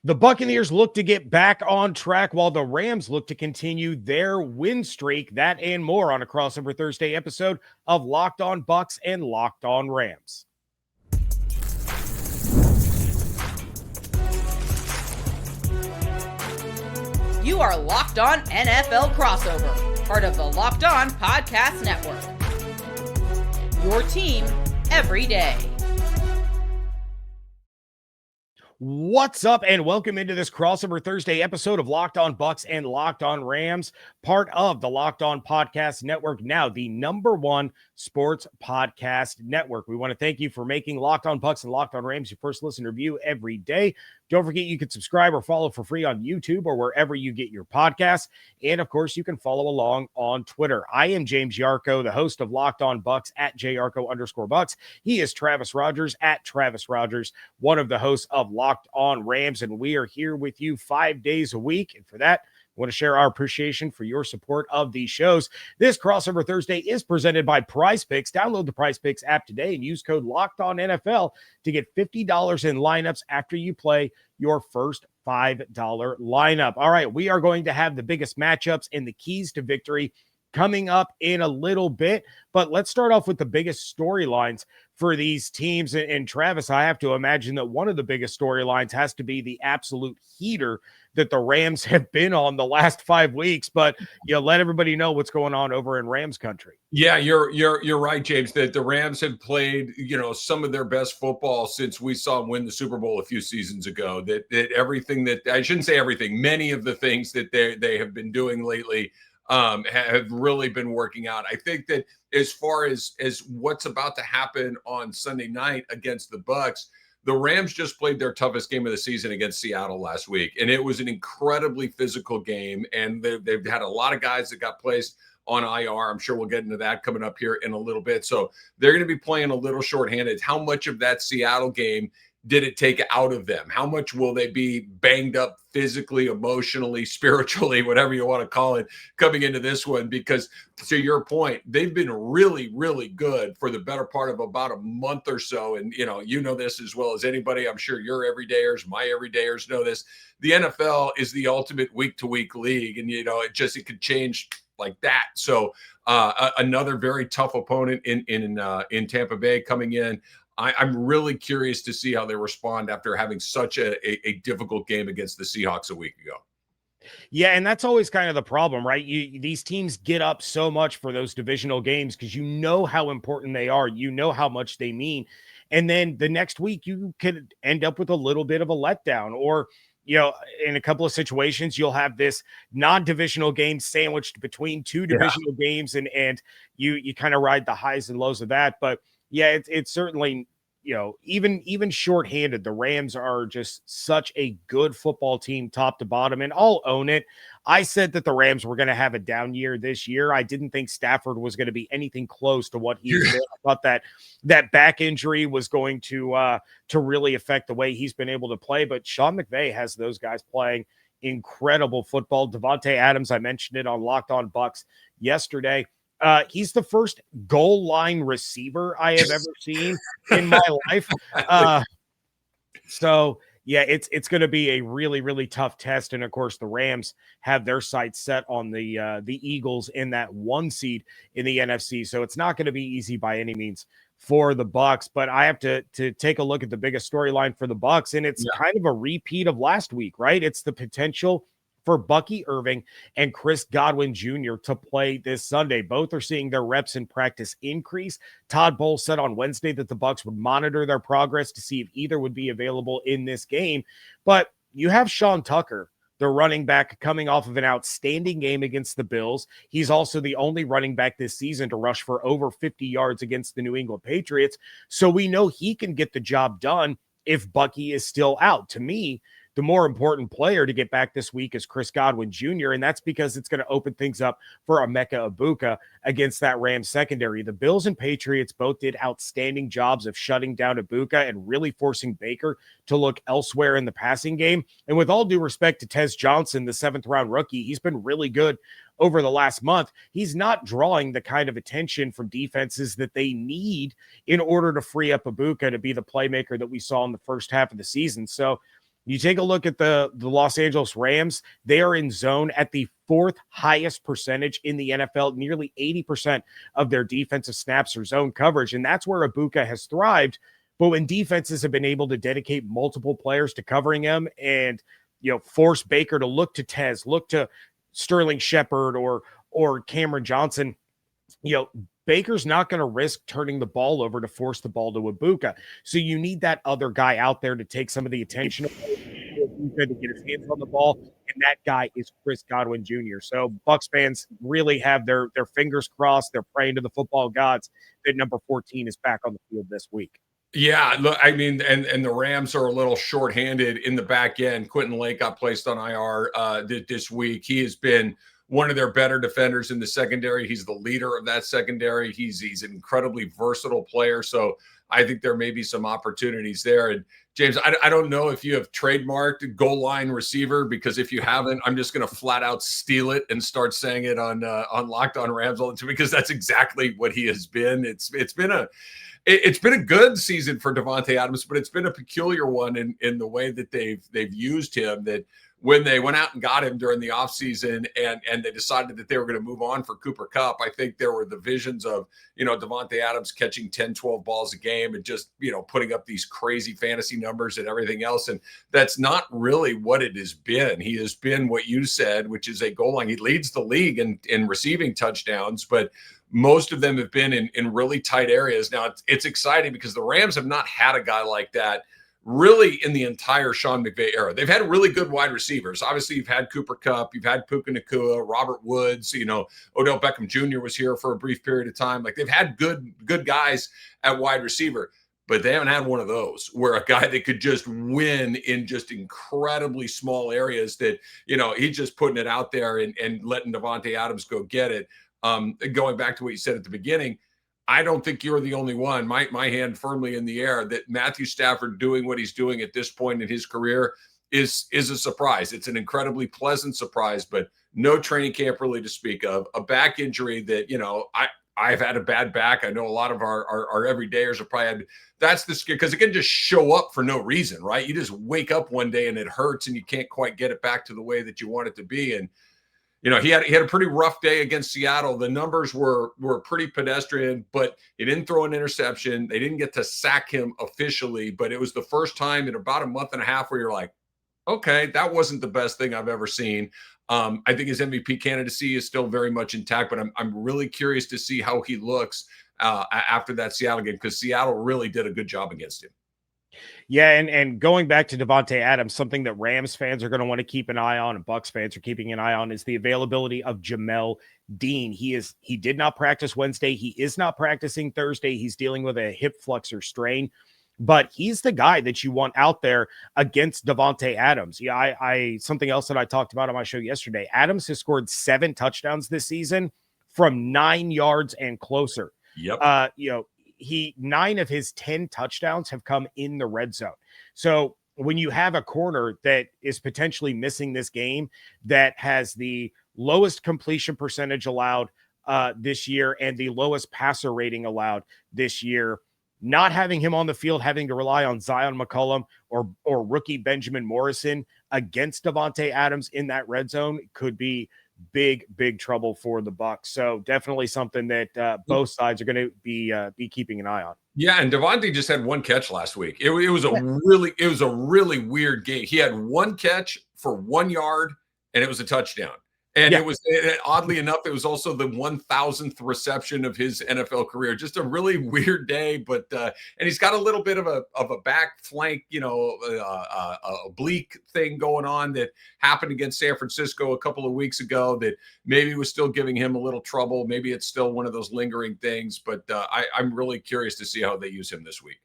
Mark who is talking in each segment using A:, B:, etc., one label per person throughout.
A: The Buccaneers look to get back on track while the Rams look to continue their win streak. That and more on a Crossover Thursday episode of Locked On Bucs and Locked On Rams.
B: You are Locked On NFL Crossover, part of the Locked On Podcast Network. Your team every day.
A: What's up, and welcome into this Crossover Thursday episode of Locked On Bucs and Locked On Rams, part of the Locked On Podcast Network, now the #1 sports podcast network. We want to thank you for making Locked On Bucs and Locked On Rams your first listen review every day. Don't forget you can subscribe or follow for free on YouTube or wherever you get your podcasts. And, of course, you can follow along on Twitter. I am James Yarcho, the host of Locked On Bucs at @JYarcho_Bucs. He is Travis Rogers at Travis Rogers, one of the hosts of Locked On Rams. And we are here with you 5 days a week. And for that, I want to share our appreciation for your support of these shows. This Crossover Thursday is presented by Prize Picks. Download the Prize Picks app today and use code LOCKEDONNFL to get $50 in lineups after you play your first $5 lineup. All right, we are going to have the biggest matchups and the keys to victory coming up in a little bit, but let's start off with the biggest storylines for these teams. And Travis, I have to imagine that one of the biggest storylines has to be the absolute heater that the Rams have been on the last 5 weeks. But let everybody know what's going on over in Rams country.
C: Yeah, you're right, James, that the Rams have played, some of their best football since we saw them win the Super Bowl a few seasons ago. That everything that, I shouldn't say everything, many of the things that they have been doing lately have really been working out. I think that as far as what's about to happen on Sunday night against the Bucs, the Rams just played their toughest game of the season against Seattle last week, and it was an incredibly physical game, and they've had a lot of guys that got placed on IR. I'm sure we'll get into that coming up here in a little bit. So they're going to be playing a little shorthanded. How much of that Seattle game did it take out of them? How much will they be banged up physically, emotionally, spiritually, whatever you want to call it, coming into this one? Because to your point, they've been really, really good for the better part of about a month or so. And, you know this as well as anybody. I'm sure your everydayers, my everydayers know this. The NFL is the ultimate week-to-week league. And, it could change like that. So another very tough opponent in Tampa Bay coming in. I'm really curious to see how they respond after having such a difficult game against the Seahawks a week ago.
A: Yeah, and that's always kind of the problem, right? These teams get up so much for those divisional games because you know how important they are. You know how much they mean. And then the next week you could end up with a little bit of a letdown, or in a couple of situations, you'll have this non-divisional game sandwiched between two divisional games, and you kind of ride the highs and lows of that. But yeah, it's certainly, even shorthanded, the Rams are just such a good football team top to bottom, and I'll own it. I said that the Rams were going to have a down year this year. I didn't think Stafford was going to be anything close to what he's been. I thought that back injury was going to really affect the way he's been able to play, but Sean McVay has those guys playing incredible football. Devontae Adams, I mentioned it on Locked On Bucs yesterday. He's the first goal line receiver I have ever seen in my life. So yeah, it's going to be a really, really tough test. And of course, the Rams have their sights set on the Eagles in that 1 seed in the NFC. So it's not going to be easy by any means for the Bucs. But I have to take a look at the biggest storyline for the Bucs, and it's kind of a repeat of last week, right? It's the potential for Bucky Irving and Chris Godwin Jr. to play this Sunday. Both are seeing their reps in practice increase. Todd Bowles said on Wednesday that the Bucs would monitor their progress to see if either would be available in this game. But you have Sean Tucker, the running back, coming off of an outstanding game against the Bills. He's also the only running back this season to rush for over 50 yards against the New England Patriots. So we know he can get the job done if Bucky is still out. To me, the more important player to get back this week is Chris Godwin Jr., and that's because it's going to open things up for Emeka Egbuka against that Rams secondary. The Bills and Patriots both did outstanding jobs of shutting down Egbuka and really forcing Baker to look elsewhere in the passing game. And with all due respect to Tez Johnson, the 7th-round rookie, he's been really good over the last month. He's not drawing the kind of attention from defenses that they need in order to free up Egbuka to be the playmaker that we saw in the first half of the season. So You take a look at the Los Angeles Rams, they are in zone at the 4th highest percentage in the NFL. Nearly 80% of their defensive snaps are zone coverage, and that's where Ibuka has thrived. But when defenses have been able to dedicate multiple players to covering him and, force Baker to look to Tez, look to Sterling Shepard or Cameron Johnson, Baker's not going to risk turning the ball over to force the ball to Ibuka. So you need that other guy out there to take some of the attention away to get his hands on the ball, and that guy is Chris Godwin Jr. So Bucs fans really have their fingers crossed. They're praying to the football gods that number 14 is back on the field this week.
C: Yeah, look, I mean, and the Rams are a little shorthanded in the back end. Quentin Lake got placed on IR this week. He has been one of their better defenders in the secondary. He's the leader of that secondary. He's an incredibly versatile player. So I think there may be some opportunities there. And James, I don't know if you have trademarked goal line receiver, because if you haven't, I'm just going to flat out steal it and start saying it on Locked On Rams all the time, because that's exactly what he has been. It's been a good season for Davante Adams, but it's been a peculiar one in the way that they've used him. That when they went out and got him during the offseason and they decided that they were going to move on for Cooper Kupp, I think there were the visions of, Davante Adams catching 10, 12 balls a game and just, putting up these crazy fantasy numbers and everything else. And that's not really what it has been. He has been what you said, which is a goal line. He leads the league in receiving touchdowns, but most of them have been in really tight areas. Now, it's exciting because the Rams have not had a guy like that really in the entire Sean McVay era. They've had really good wide receivers. Obviously, you've had Cooper Kupp, you've had Puka Nacua, Robert Woods, Odell Beckham Jr. was here for a brief period of time. Like, they've had good guys at wide receiver, but they haven't had one of those where a guy that could just win in just incredibly small areas that, he's just putting it out there and letting Davante Adams go get it. Going back to what you said at the beginning, I don't think you're the only one. My hand firmly in the air that Matthew Stafford doing what he's doing at this point in his career is a surprise. It's an incredibly pleasant surprise, but no training camp really to speak of. A back injury that, I've had a bad back. I know a lot of our everydayers have probably had. That's the scare, because it can just show up for no reason, right? You just wake up one day and it hurts and you can't quite get it back to the way that you want it to be. And he had a pretty rough day against Seattle. The numbers were pretty pedestrian, but he didn't throw an interception. They didn't get to sack him officially, but it was the first time in about a month and a half where you're like, okay, that wasn't the best thing I've ever seen. I think his MVP candidacy is still very much intact, but I'm really curious to see how he looks after that Seattle game, because Seattle really did a good job against him.
A: Yeah, and going back to Davante Adams, something that Rams fans are going to want to keep an eye on and Bucs fans are keeping an eye on is the availability of Jamel Dean. He did not practice Wednesday. He is not practicing Thursday. He's dealing with a hip flexor strain, but he's the guy that you want out there against Davante Adams. Yeah, I something else that I talked about on my show yesterday. Adams has scored 7 touchdowns this season from 9 yards and closer.
C: Yep.
A: 9 of his 10 touchdowns have come in the red zone. So when you have a corner that is potentially missing this game, that has the lowest completion percentage allowed this year and the lowest passer rating allowed this year, not having him on the field, having to rely on Zion McCollum or rookie Benjamin Morrison against Davante Adams in that red zone could be big trouble for the Bucs. So definitely something that both sides are going to be keeping an eye on.
C: Yeah, and Davante just had 1 catch last week. It was a really weird game. He had 1 catch for 1 yard, and it was a touchdown. And it was, oddly enough, it was also the 1,000th reception of his NFL career. Just a really weird day, but and he's got a little bit of a back flank, oblique thing going on that happened against San Francisco a couple of weeks ago that maybe was still giving him a little trouble. Maybe it's still one of those lingering things, but I'm really curious to see how they use him this week.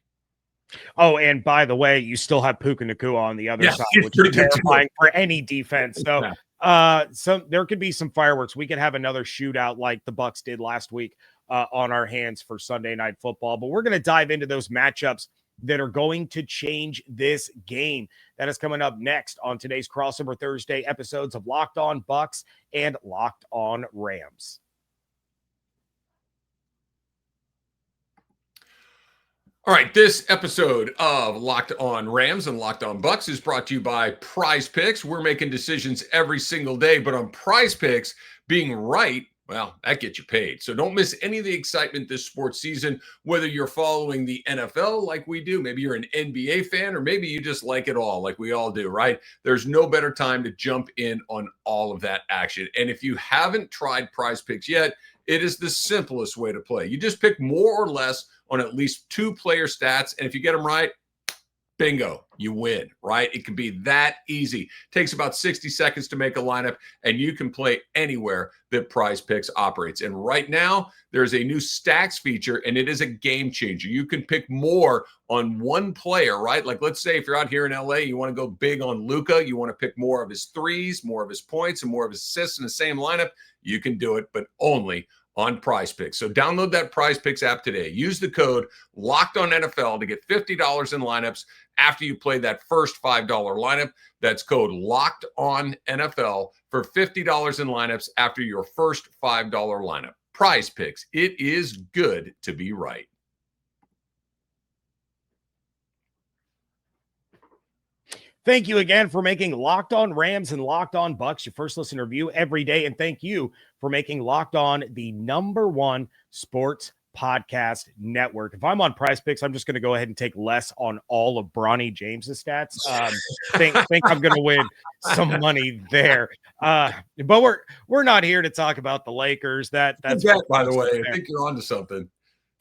A: Oh, and by the way, you still have Puka Nacua on the other side, which is terrifying for any defense. So there could be some fireworks. We could have another shootout like the Bucs did last week on our hands for Sunday Night Football. But we're going to dive into those matchups that are going to change this game. That is coming up next on today's Crossover Thursday episodes of Locked On Bucs and Locked On Rams.
C: All right, this episode of Locked On Rams and Locked On Bucs is brought to you by Prize Picks. We're making decisions every single day, but on Prize Picks, being right, well, that gets you paid. So don't miss any of the excitement this sports season, whether you're following the NFL like we do, maybe you're an NBA fan, or maybe you just like it all like we all do, right? There's no better time to jump in on all of that action. And if you haven't tried Prize Picks yet, it is the simplest way to play. You just pick more or less on at least 2 player stats. And if you get them right, bingo, you win, right? It can be that easy. Takes about 60 seconds to make a lineup, and you can play anywhere that Prize Picks operates. And right now, there's a new stacks feature, and it is a game changer. You can pick more on one player, right? Like, let's say if you're out here in LA, you want to go big on Luka, you want to pick more of his threes, more of his points, and more of his assists in the same lineup. You can do it, but only on Prize Picks. So download that Prize Picks app today. Use the code LOCKEDONNFL to get $50 in lineups after you play that first $5 lineup. That's code LOCKEDONNFL for $50 in lineups after your first $5 lineup. Prize Picks. It is good to be right.
A: Thank you again for making Locked On Rams and Locked On Bucs your first listen review every day. And thank you for making Locked On the #1 sports podcast network. If I'm on Prize Picks, I'm just going to go ahead and take less on all of Bronny James's stats. Think I'm going to win some money there. But we're not here to talk about the Lakers. That's
C: by the way. I think you're onto something.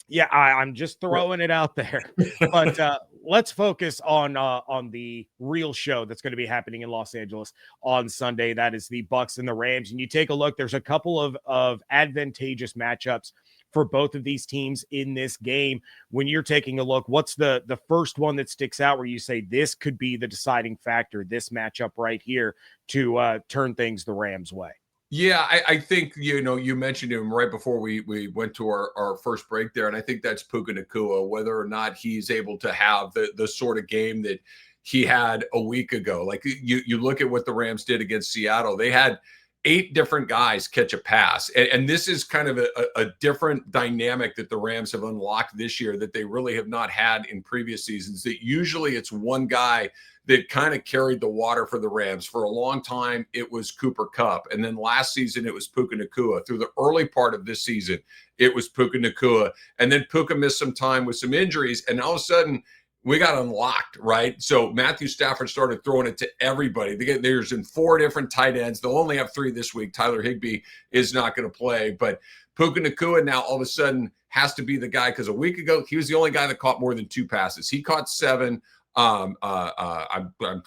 A: Yeah, I'm just throwing it out there. But let's focus on the real show that's going to be happening in Los Angeles on Sunday. That is the Bucs and the Rams. And you take a look, there's a couple of advantageous matchups for both of these teams in this game. When you're taking a look, what's the first one that sticks out where you say this could be the deciding factor, this matchup right here to turn things the Rams' way?
C: Yeah, I think, you mentioned him right before we went to our first break there, and I think that's Puka Nacua, whether or not he's able to have the sort of game that he had a week ago. Like, you look at what the Rams did against Seattle. They had 8 different guys catch a pass, and this is kind of a different dynamic that the Rams have unlocked this year that they really have not had in previous seasons. That usually it's one guy that kind of carried the water for the Rams. For a long time, it was Cooper Kupp. And then last season, it was Puka Nacua. Through the early part of this season, it was Puka Nacua. And then Puka missed some time with some injuries. And all of a sudden, we got unlocked, right? So Matthew Stafford started throwing it to everybody. There's in 4 different tight ends. They'll only have 3 this week. Tyler Higbee is not going to play. But Puka Nacua now all of a sudden has to be the guy, because a week ago, he was the only guy that caught more than 2 passes. He caught 7.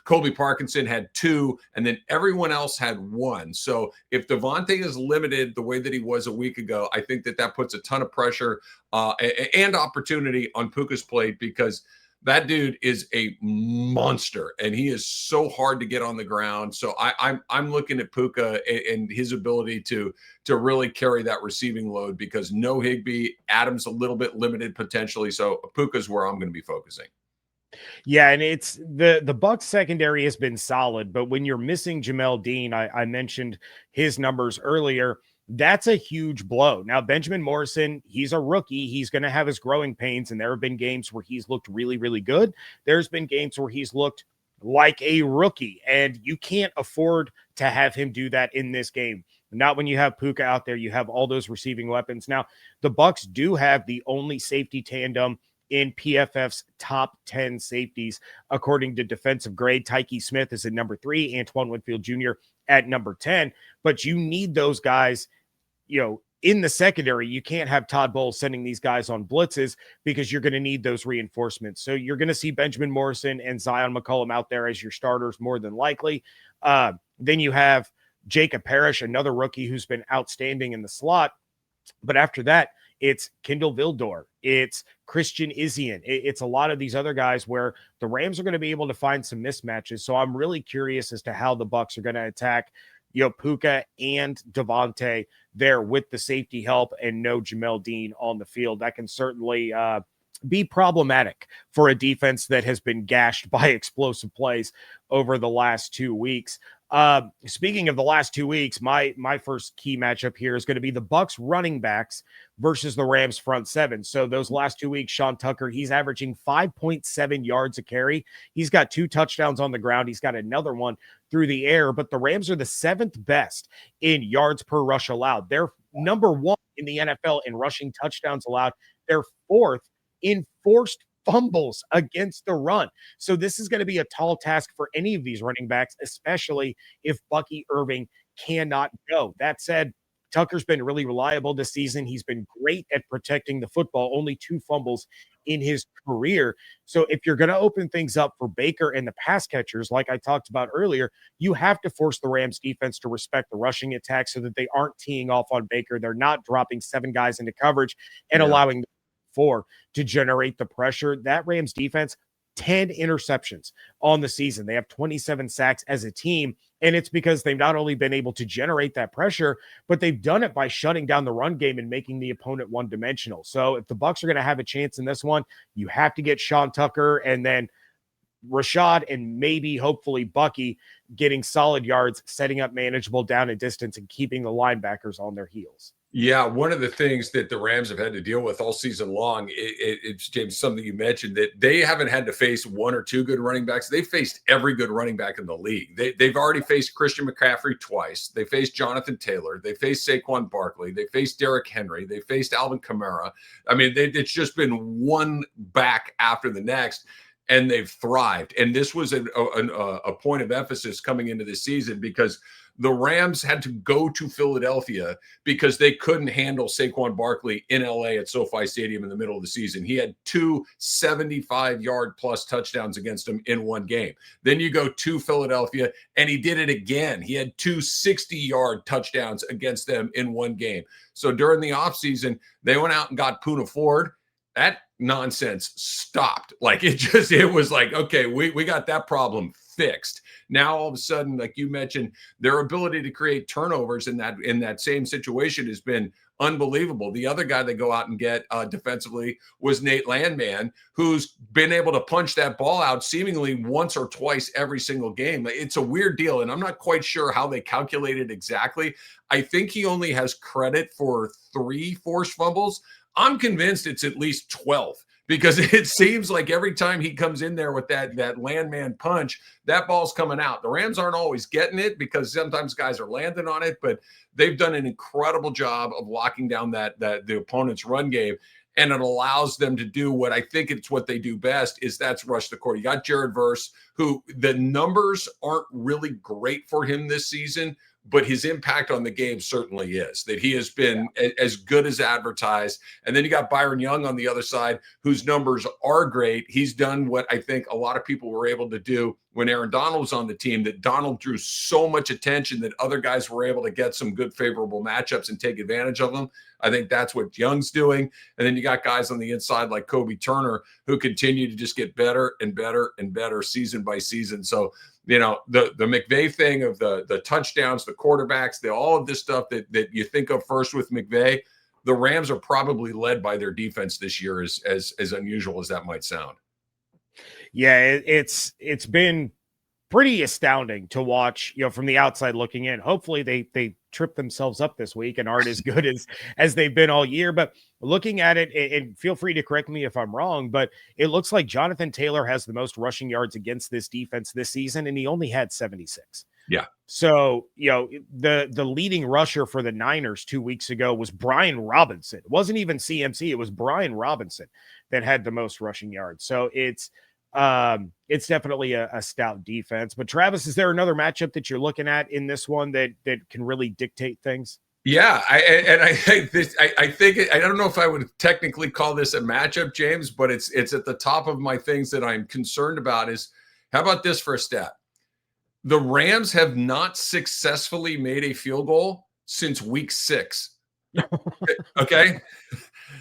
C: Colby Parkinson had 2, and then everyone else had 1. So if Devontae is limited the way that he was a week ago, I think that puts a ton of pressure and opportunity on Puka's plate, because that dude is a monster and he is so hard to get on the ground. So I'm looking at Puka and his ability to really carry that receiving load, because no Higbee, Adams a little bit limited potentially. So Puka's where I'm going to be focusing.
A: Yeah, and it's the Bucs secondary has been solid, but when you're missing Jamel Dean, I mentioned his numbers earlier, that's a huge blow. Now, Benjamin Morrison, he's a rookie. He's going to have his growing pains, and there have been games where he's looked really, really good. There's been games where he's looked like a rookie, and you can't afford to have him do that in this game. Not when you have Puka out there. You have all those receiving weapons. Now, the Bucs do have the only safety tandem in PFF's top 10 safeties, according to defensive grade. Tyke Smith is at number 3, Antoine Winfield Jr. at number 10. But you need those guys, in the secondary. You can't have Todd Bowles sending these guys on blitzes, because you're going to need those reinforcements. So you're going to see Benjamin Morrison and Zion McCollum out there as your starters more than likely. Then you have Jacob Parrish, another rookie who's been outstanding in the slot. But after that, it's Kindle Vildor. It's Christian Izien. It's a lot of these other guys where the Rams are going to be able to find some mismatches. So I'm really curious as to how the Bucs are going to attack, Puka and Devontae there with the safety help and no Jamel Dean on the field. That can certainly be problematic for a defense that has been gashed by explosive plays over the last 2 weeks. Speaking of the last 2 weeks, my first key matchup here is going to be the Bucs running backs versus the Rams front seven. So those last 2 weeks, Sean Tucker, he's averaging 5.7 yards a carry. He's got 2 touchdowns on the ground. He's got another one through the air, but the Rams are the 7th best in yards per rush allowed. They're number 1 in the NFL in rushing touchdowns allowed. They're 4th in forced fumbles against the run. So this is going to be a tall task for any of these running backs, especially if Bucky Irving cannot go. That said, Tucker's been really reliable this season. He's been great at protecting the football, only 2 fumbles in his career. So if you're going to open things up for Baker and the pass catchers, like I talked about earlier, you have to force the Rams defense to respect the rushing attack so that they aren't teeing off on Baker. They're not dropping 7 guys into coverage and allowing 4 to generate the pressure. That Rams defense, 10 interceptions on the season. They have 27 sacks as a team, and it's because they've not only been able to generate that pressure, but they've done it by shutting down the run game and making the opponent one-dimensional. So if the Bucs are going to have a chance in this one, you have to get Sean Tucker and then Rashad and maybe hopefully Bucky getting solid yards, setting up manageable down and distance, and keeping the linebackers on their heels.
C: Yeah, one of the things that the Rams have had to deal with all season long, it's James, something you mentioned, that they haven't had to face 1 or 2 good running backs. They faced every good running back in the league. They've already faced Christian McCaffrey twice. They faced Jonathan Taylor. They faced Saquon Barkley. They faced Derrick Henry. They faced Alvin Kamara. I mean, it's just been one back after the next, and they've thrived. And this was a point of emphasis coming into this season because the Rams had to go to Philadelphia because they couldn't handle Saquon Barkley in LA at SoFi Stadium in the middle of the season. He had 2 75-yard plus touchdowns against them in one game. Then you go to Philadelphia, and he did it again. He had 2 60-yard touchdowns against them in one game. So during the offseason, they went out and got Poona Ford. That nonsense stopped. Like it was like, okay, we got that problem fixed. Now all of a sudden, like you mentioned, their ability to create turnovers in that same situation has been unbelievable. The other guy they go out and get defensively was Nate Landman, who's been able to punch that ball out seemingly once or twice every single game. It's a weird deal, and I'm not quite sure how they calculate it exactly. I think he only has credit for 3 forced fumbles. I'm convinced it's at least 12. Because it seems like every time he comes in there with that landman punch, that ball's coming out. The Rams aren't always getting it because sometimes guys are landing on it, but they've done an incredible job of locking down the opponent's run game. And it allows them to do what I think it's what they do best is that's rush the quarter. You got Jared Verse, who the numbers aren't really great for him this season, but his impact on the game certainly is, that he has been as good as advertised. And then you got Byron Young on the other side, whose numbers are great. He's done what I think a lot of people were able to do when Aaron Donald was on the team, that Donald drew so much attention that other guys were able to get some good favorable matchups and take advantage of them. I think that's what Young's doing. And then you got guys on the inside like Kobe Turner, who continue to just get better and better and better season by season. So, you know, the McVay thing of the touchdowns, the quarterbacks, all of this stuff that you think of first with McVay, the Rams are probably led by their defense this year, as unusual as that might sound.
A: Yeah, it's been pretty astounding to watch, you know, from the outside looking in. Hopefully they trip themselves up this week and aren't as good as they've been all year. But looking at it, and feel free to correct me if I'm wrong, but it looks like Jonathan Taylor has the most rushing yards against this defense this season, and he only had 76.
C: Yeah.
A: So, you know, the leading rusher for the Niners 2 weeks ago was Brian Robinson. It wasn't even CMC. It was Brian Robinson that had the most rushing yards. So it's definitely a stout defense. But Travis, is there another matchup that you're looking at in this one that can really dictate things?
C: Yeah, I think I don't know if I would technically call this a matchup, James, but it's at the top of my things that I'm concerned about. Is how about this for a stat? The Rams have not successfully made a field goal since week 6. Okay,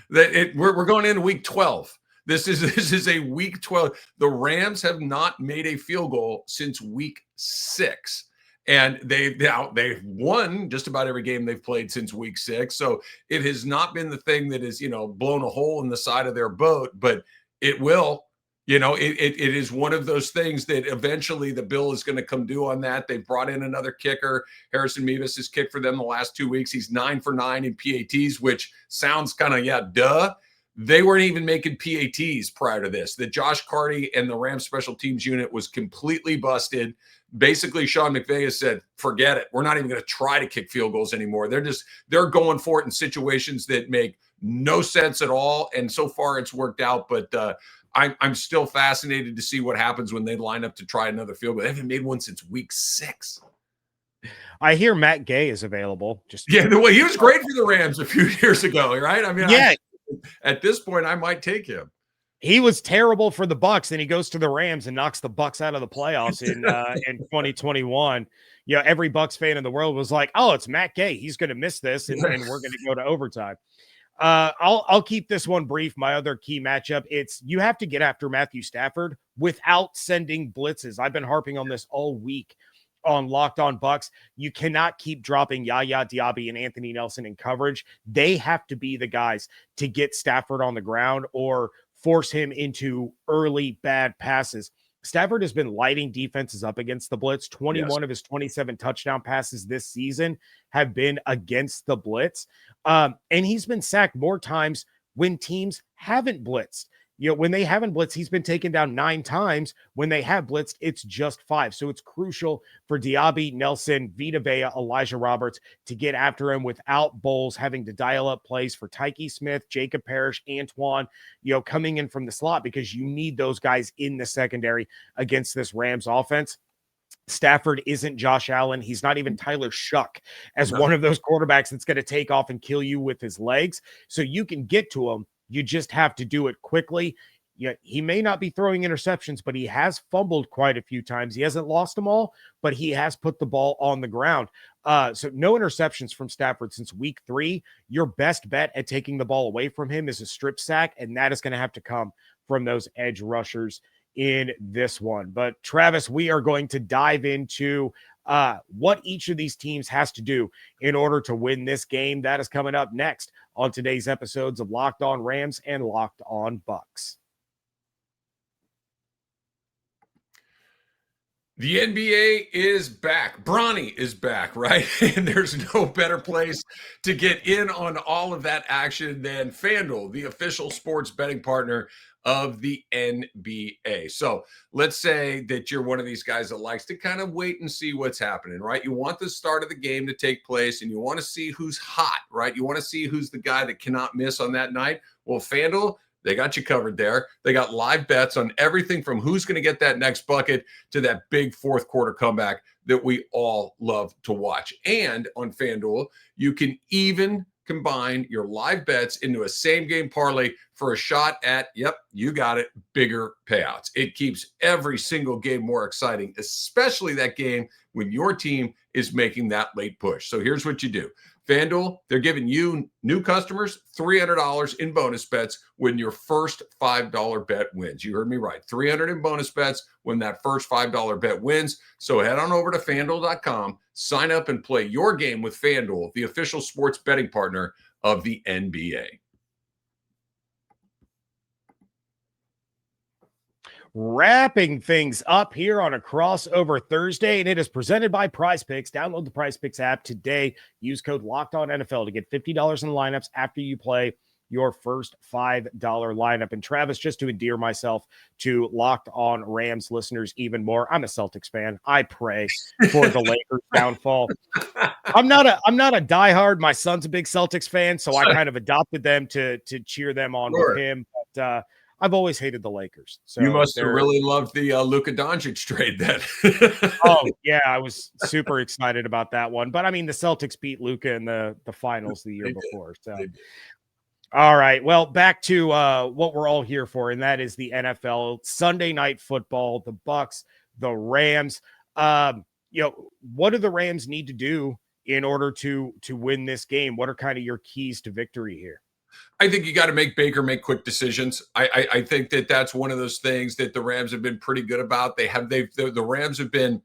C: we're going into week 12. This is a week 12. The Rams have not made a field goal since week 6. And they've won just about every game they've played since week 6. So it has not been the thing that has, blown a hole in the side of their boat, but it will. It is one of those things that eventually the bill is going to come due on that. They brought in another kicker. Harrison Mevis has kicked for them the last 2 weeks. He's 9 for 9 in PATs, which sounds kind of, duh. They weren't even making PATs prior to this. The Josh Carty and the Rams special teams unit was completely busted. Basically, Sean McVay has said, forget it. We're not even going to try to kick field goals anymore. They're going for it in situations that make no sense at all. And so far it's worked out. But I'm still fascinated to see what happens when they line up to try another field goal. They haven't made one since week 6.
A: I hear Matt Gay is available.
C: The way he was great for the Rams a few years ago, right? I mean,
A: yeah.
C: At this point, I might take him.
A: He was terrible for the Bucs, and he goes to the Rams and knocks the Bucs out of the playoffs in 2021. Every Bucs fan in the world was like, "Oh, it's Matt Gay. He's going to miss this, and we're going to go to overtime." I'll keep this one brief. My other key matchup, you have to get after Matthew Stafford without sending blitzes. I've been harping on this all week on Locked On Bucs. You cannot keep dropping Yaya Diaby and Anthony Nelson in coverage. They have to be the guys to get Stafford on the ground or force him into early bad passes. Stafford has been lighting defenses up against the blitz. 21 of his 27 touchdown passes this season have been against the blitz. And he's been sacked more times when teams haven't blitzed. When they haven't blitzed, he's been taken down 9 times. When they have blitzed, it's just 5. So it's crucial for Diaby, Nelson, Vita Vea, Elijah Roberts to get after him without Bowles having to dial up plays for Tyke Smith, Jacob Parrish, Antoine, coming in from the slot, because you need those guys in the secondary against this Rams offense. Stafford isn't Josh Allen. He's not even Tyler Shuck as one of those quarterbacks that's going to take off and kill you with his legs. So you can get to him. You just have to do it quickly. He may not be throwing interceptions, but he has fumbled quite a few times. He hasn't lost them all, but he has put the ball on the ground. So no interceptions from Stafford since week 3. Your best bet at taking the ball away from him is a strip sack, and that is going to have to come from those edge rushers in this one. But Travis, we are going to dive into what each of these teams has to do in order to win this game. That is coming up next on today's episodes of Locked On Rams and Locked On Bucs.
C: The NBA is back. Bronny is back, right? And there's no better place to get in on all of that action than FanDuel, the official sports betting partner of the NBA. So let's say that you're one of these guys that likes to kind of wait and see what's happening, right? You want the start of the game to take place and you want to see who's hot, right? You want to see who's the guy that cannot miss on that night. Well, FanDuel, they got you covered there. They got live bets on everything from who's going to get that next bucket to that big fourth quarter comeback that we all love to watch. And on FanDuel, you can even combine your live bets into a same game parlay for a shot at, yep, you got it, bigger payouts. It keeps every single game more exciting, especially that game when your team is making that late push. So here's what you do. FanDuel, they're giving you new customers $300 in bonus bets when your first $5 bet wins. You heard me right. $300 in bonus bets when that first $5 bet wins. So head on over to FanDuel.com, sign up and play your game with FanDuel, the official sports betting partner of the NBA.
A: Wrapping things up here on a crossover Thursday, and it is presented by Prize Picks. Download the Prize Picks app today. Use code LOCKEDONNFL to get $50 in lineups after you play your first $5 lineup. And Travis, just to endear myself to Locked On Rams listeners even more, I'm a Celtics fan. I pray for the Lakers downfall. I'm not a diehard. My son's a big Celtics fan, so I kind of adopted them to cheer them on with him. But I've always hated the Lakers. So
C: you must have really loved the Luka Doncic trade then.
A: Oh, yeah, I was super excited about that one. But, I mean, the Celtics beat Luka in the finals the year before. So, all right, well, back to what we're all here for, and that is the NFL Sunday Night Football, the Bucs, the Rams. What do the Rams need to do in order to win this game? What are kind of your keys to victory here?
C: I think you got to make Baker make quick decisions. I think that that's one of those things that the Rams have been pretty good about. The Rams have been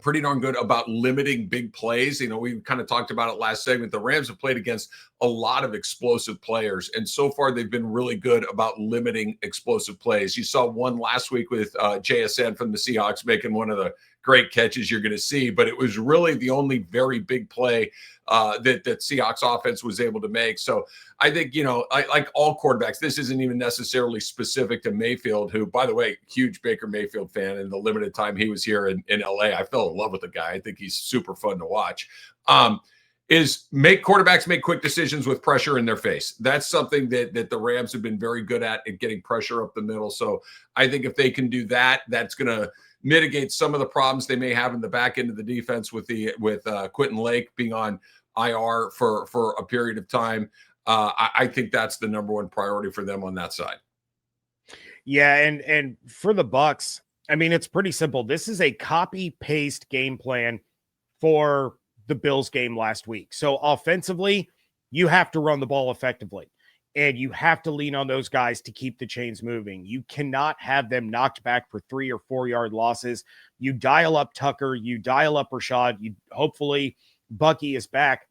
C: pretty darn good about limiting big plays. You know, we kind of talked about it last segment. The Rams have played against a lot of explosive players, and so far they've been really good about limiting explosive plays. You saw one last week with JSN from the Seahawks making one of the great catches you're going to see, but it was really the only very big play that Seahawks offense was able to make. So I think, you know, like all quarterbacks, this isn't even necessarily specific to Mayfield, who, by the way, huge Baker Mayfield fan. In the limited time he was here in LA, I fell in love with the guy. I think he's super fun to watch. Is quarterbacks make quick decisions with pressure in their face. That's something that the Rams have been very good at getting pressure up the middle. So I think if they can do that, that's going to mitigate some of the problems they may have in the back end of the defense with Quentin Lake being on IR for a period of time. I think that's the number one priority for them on that side.
A: Yeah, and for the Bucs, I mean, it's pretty simple. This is a copy paste game plan for the Bills game last week. So offensively, you have to run the ball effectively, and you have to lean on those guys to keep the chains moving. You cannot have them knocked back for 3 or 4 yard losses. You dial up Tucker, you dial up Rashad, hopefully Bucky is back,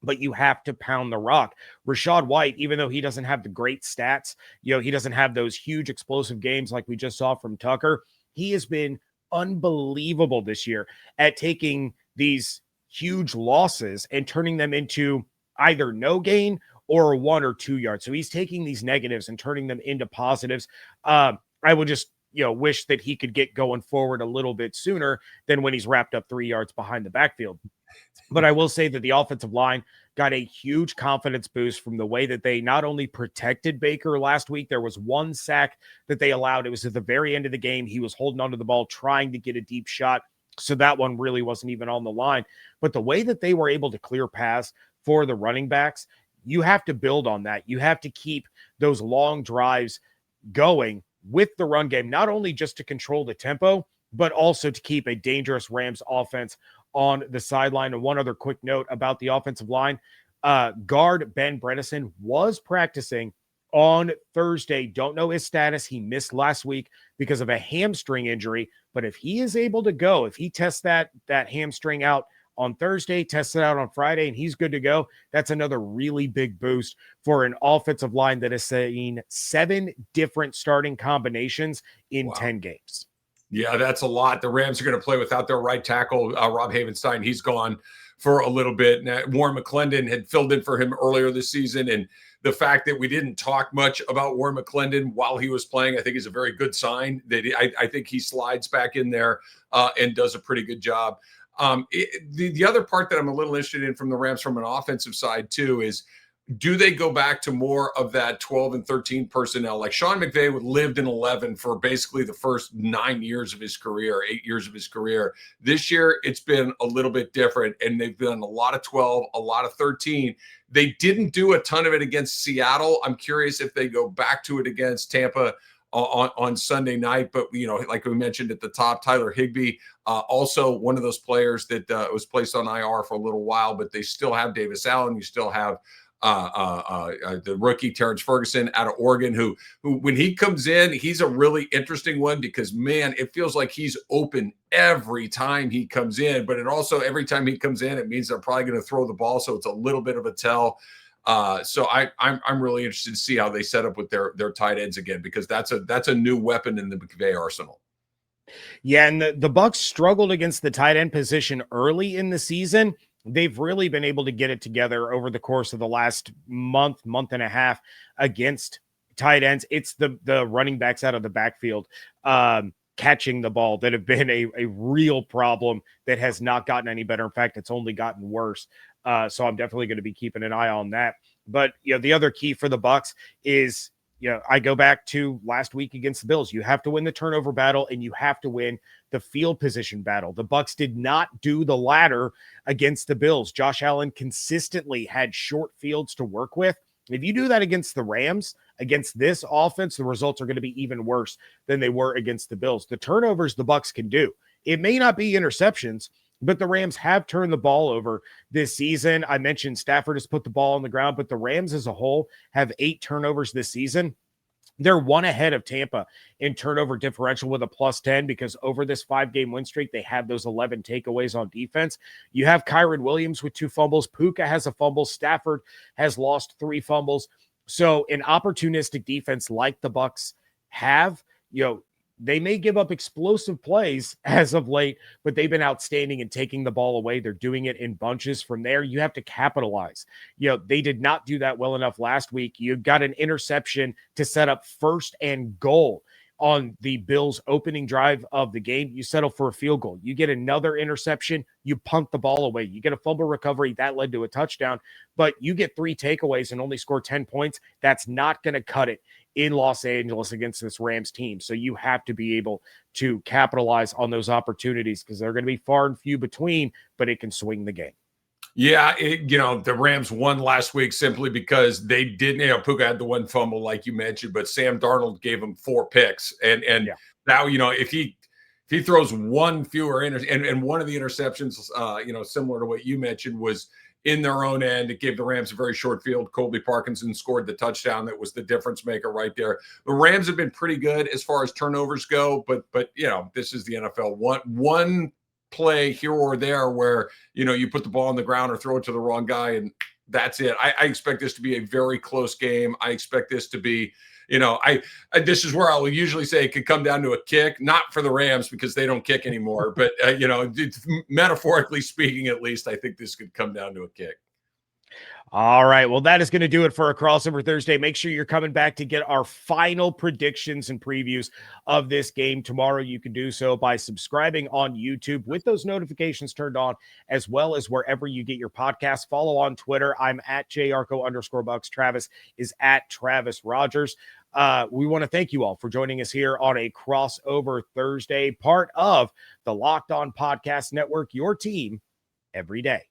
A: but you have to pound the rock. Rashad White, even though he doesn't have the great stats, you know, he doesn't have those huge explosive games like we just saw from Tucker. He has been unbelievable this year at taking these huge losses and turning them into either no gain or a 1 or 2 yard. So he's taking these negatives and turning them into positives. I would just, you know, wish that he could get going forward a little bit sooner than when he's wrapped up 3 yards behind the backfield. But I will say that the offensive line got a huge confidence boost from the way that they not only protected Baker last week. There was one sack that they allowed. It was at the very end of the game. He was holding onto the ball, trying to get a deep shot. So that one really wasn't even on the line. But the way that they were able to clear paths for the running backs, you have to build on that. You have to keep those long drives going with the run game, not only just to control the tempo, but also to keep a dangerous Rams offense on the sideline. And one other quick note about the offensive line, guard Ben Bredesen was practicing on Thursday. Don't know his status. He missed last week because of a hamstring injury. But if he is able to go, if he tests that hamstring out on Thursday, tests it out on Friday, and he's good to go, that's another really big boost for an offensive line that has seen 7 different starting combinations in 10 games.
C: Yeah, that's a lot. The Rams are going to play without their right tackle, Rob Havenstein. He's gone for a little bit. Now, Warren McClendon had filled in for him earlier this season, and the fact that we didn't talk much about Warren McClendon while he was playing, I think is a very good sign. That I think he slides back in there and does a pretty good job. The other part that I'm a little interested in from the Rams from an offensive side too is, do they go back to more of that 12 and 13 personnel? Like Sean McVay lived in 11 for basically the first 9 years of his career, 8 years of his career. This year, it's been a little bit different, and they've done a lot of 12, a lot of 13. They didn't do a ton of it against Seattle. I'm curious if they go back to it against Tampa on Sunday night. But, you know, like we mentioned at the top, Tyler Higbee, also one of those players that was placed on IR for a little while, but they still have Davis Allen. You still have the rookie Terrence Ferguson out of Oregon, who when he comes in, he's a really interesting one because, man, it feels like he's open every time he comes in, but it also, every time he comes in, it means they're probably going to throw the ball. So it's a little bit of a tell. So I'm really interested to see how they set up with their tight ends again, because that's a new weapon in the McVay arsenal.
A: Yeah, and the Bucs struggled against the tight end position early in the season. They've really been able to get it together over the course of the last month and a half against tight ends. It's the running backs out of the backfield catching the ball that have been a real problem that has not gotten any better. In fact, it's only gotten worse. So I'm definitely going to be keeping an eye on that. But, you know, the other key for the Bucs is, you know, I go back to last week against the Bills. You have to win the turnover battle, and you have to win the field position battle. The Bucs did not do the latter against the Bills. Josh Allen consistently had short fields to work with. If you do that against the Rams, against this offense, the results are going to be even worse than they were against the Bills. The turnovers the Bucs can do, it may not be interceptions, but the Rams have turned the ball over this season. I mentioned Stafford has put the ball on the ground, but the Rams as a whole have 8 turnovers this season. They're one ahead of Tampa in turnover differential with a +10 because over this 5-game win streak, they have those 11 takeaways on defense. You have Kyron Williams with 2 fumbles. Puka has a fumble. Stafford has lost 3 fumbles. So an opportunistic defense like the Bucs have, they may give up explosive plays as of late, but they've been outstanding in taking the ball away. They're doing it in bunches. From there, you have to capitalize. They did not do that well enough last week. You got an interception to set up 1st and goal on the Bills' opening drive of the game. You settle for a field goal. You get another interception. You punt the ball away. You get a fumble recovery. That led to a touchdown, but you get 3 takeaways and only score 10 points. That's not going to cut it in Los Angeles against this Rams team. So you have to be able to capitalize on those opportunities because they're going to be far and few between, but it can swing the game.
C: Yeah, the Rams won last week simply because they didn't, Puka had the 1 fumble like you mentioned, but Sam Darnold gave him 4 picks. And now, if he throws 1 fewer and one of the interceptions, similar to what you mentioned, was in their own end. It gave the Rams a very short field. Colby Parkinson scored the touchdown that was the difference maker right there. The Rams have been pretty good as far as turnovers go, but this is the NFL. One play here or there where you put the ball on the ground or throw it to the wrong guy, and that's it. I expect this to be a very close game. I expect this to be, this is where I'll usually say it could come down to a kick, not for the Rams because they don't kick anymore, but metaphorically speaking, at least I think this could come down to a kick.
A: All right. Well, that is going to do it for a Crossover Thursday. Make sure you're coming back to get our final predictions and previews of this game tomorrow. You can do so by subscribing on YouTube with those notifications turned on, as well as wherever you get your podcasts. Follow on Twitter. I'm at @JYarcho_Bucks. Travis is at Travis Rogers. We want to thank you all for joining us here on a Crossover Thursday, part of the Locked On Podcast Network, your team every day.